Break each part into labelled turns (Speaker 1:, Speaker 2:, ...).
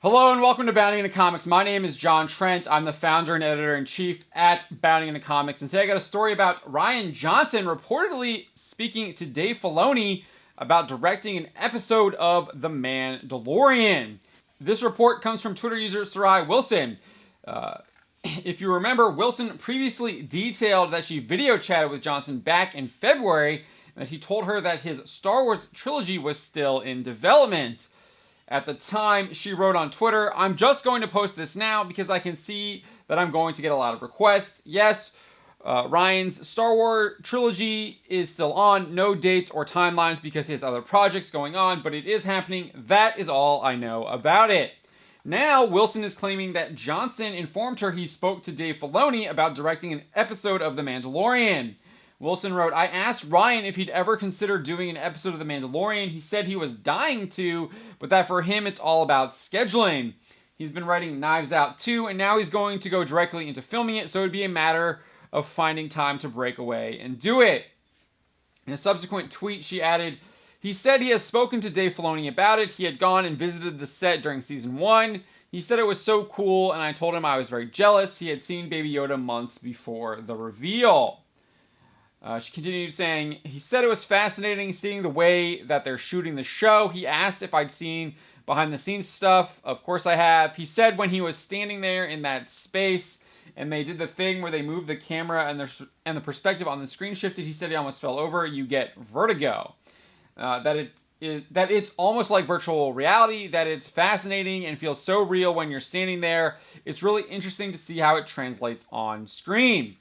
Speaker 1: Hello and welcome to Bounding into Comics. My name is John Trent. I'm the founder and editor-in-chief at Bounding into Comics. And today I got a story about Rian Johnson reportedly speaking to Dave Filoni about directing an episode of The Mandalorian. This report comes from Twitter user Sarai Wilson. If you remember, Wilson previously detailed that she video chatted with Johnson back in February and that he told her that his Star Wars trilogy was still in development. At the time, she wrote on Twitter, "I'm just going to post this now because I can see that I'm going to get a lot of requests. Yes, Ryan's Star Wars trilogy is still on. No dates or timelines because he has other projects going on, but it is happening. That is all I know about it." Now, Wilson is claiming that Johnson informed her he spoke to Dave Filoni about directing an episode of The Mandalorian. Wilson wrote, "I asked Ryan if he'd ever consider doing an episode of The Mandalorian. He said he was dying to, but that for him it's all about scheduling. He's been writing Knives Out 2, and now he's going to go directly into filming it, so it'd be a matter of finding time to break away and do it." In a subsequent tweet, she added, "He said he has spoken to Dave Filoni about it. He had gone and visited the set during season 1. He said it was so cool, and I told him I was very jealous. He had seen Baby Yoda months before the reveal." She continued saying, "He said it was fascinating seeing the way that they're shooting the show. He asked if I'd seen behind the scenes stuff. Of course I have. He said when he was standing there in that space and they did the thing where they moved the camera and the perspective on the screen shifted, he said he almost fell over. You get vertigo. That it's almost like virtual reality, that it's fascinating and feels so real when you're standing there. It's really interesting to see how it translates on screen."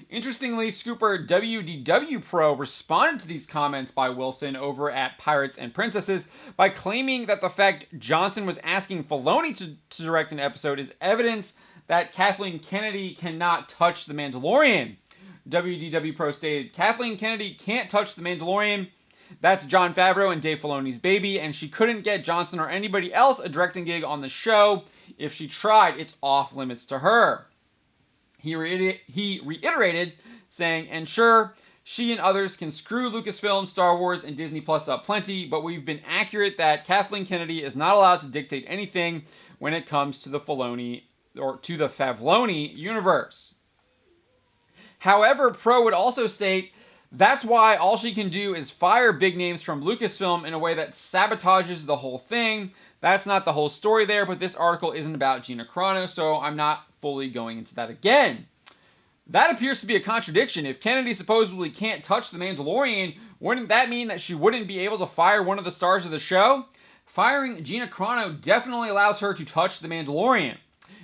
Speaker 1: Interestingly, Scooper WDW Pro responded to these comments by Wilson over at Pirates and Princesses by claiming that the fact Johnson was asking Filoni to direct an episode is evidence that Kathleen Kennedy cannot touch The Mandalorian. WDW Pro stated, "Kathleen Kennedy can't touch The Mandalorian. That's Jon Favreau and Dave Filoni's baby, and she couldn't get Johnson or anybody else a directing gig on the show. If she tried, it's off limits to her." He reiterated, saying, "And sure, she and others can screw Lucasfilm, Star Wars, and Disney Plus up plenty, but we've been accurate that Kathleen Kennedy is not allowed to dictate anything when it comes to the Filoni or to the Favloni universe." However, Pro would also state, "That's why all she can do is fire big names from Lucasfilm in a way that sabotages the whole thing. That's not the whole story there, but this article isn't about Gina Carano, so I'm not fully going into that again." That appears to be a contradiction. If Kennedy supposedly can't touch The Mandalorian, wouldn't that mean that she wouldn't be able to fire one of the stars of the show? Firing Gina Carano definitely allows her to touch The Mandalorian.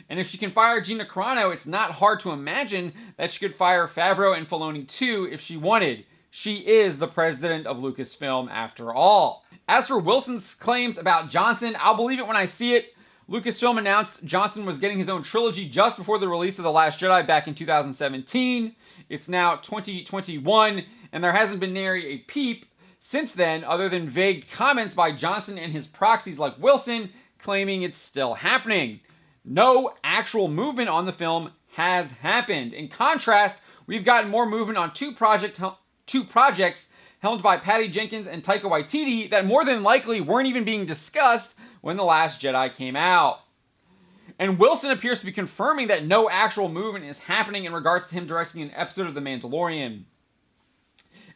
Speaker 1: And if she can fire Gina Carano, it's not hard to imagine that she could fire Favreau and Filoni too if she wanted. She is the president of Lucasfilm after all. As for Wilson's claims about Johnson, I'll believe it when I see it. Lucasfilm announced Johnson was getting his own trilogy just before the release of The Last Jedi back in 2017. It's now 2021, and there hasn't been nary a peep since then, other than vague comments by Johnson and his proxies like Wilson claiming it's still happening. No actual movement on the film has happened. In contrast, we've gotten more movement on two projects helmed by Patty Jenkins and Taika Waititi that more than likely weren't even being discussed when The Last Jedi came out. And Wilson appears to be confirming that no actual movement is happening in regards to him directing an episode of The Mandalorian.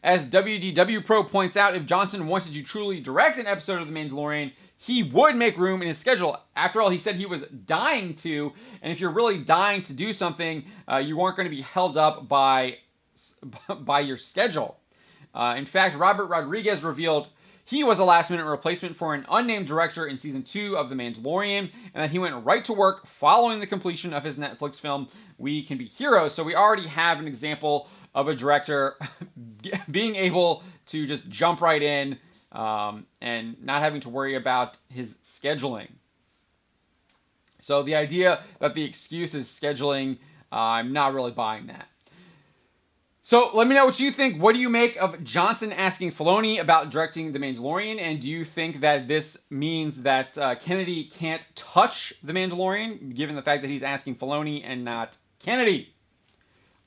Speaker 1: As WDW Pro points out, if Johnson wanted to truly direct an episode of The Mandalorian, he would make room in his schedule. After all, he said he was dying to, and if you're really dying to do something, you aren't going to be held up by your schedule. In fact, Robert Rodriguez revealed he was a last-minute replacement for an unnamed director in Season 2 of The Mandalorian, and that he went right to work following the completion of his Netflix film, We Can Be Heroes. So we already have an example of a director being able to just jump right in and not having to worry about his scheduling. So the idea that the excuse is scheduling, I'm not really buying that. So let me know what you think. What do you make of Johnson asking Filoni about directing The Mandalorian? And do you think that this means that Kennedy can't touch The Mandalorian, given the fact that he's asking Filoni and not Kennedy?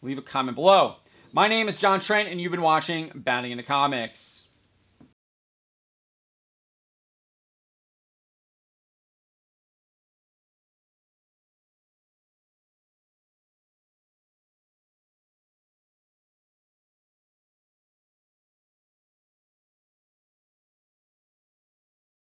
Speaker 1: Leave a comment below. My name is John Trent, and you've been watching Bounding into Comics.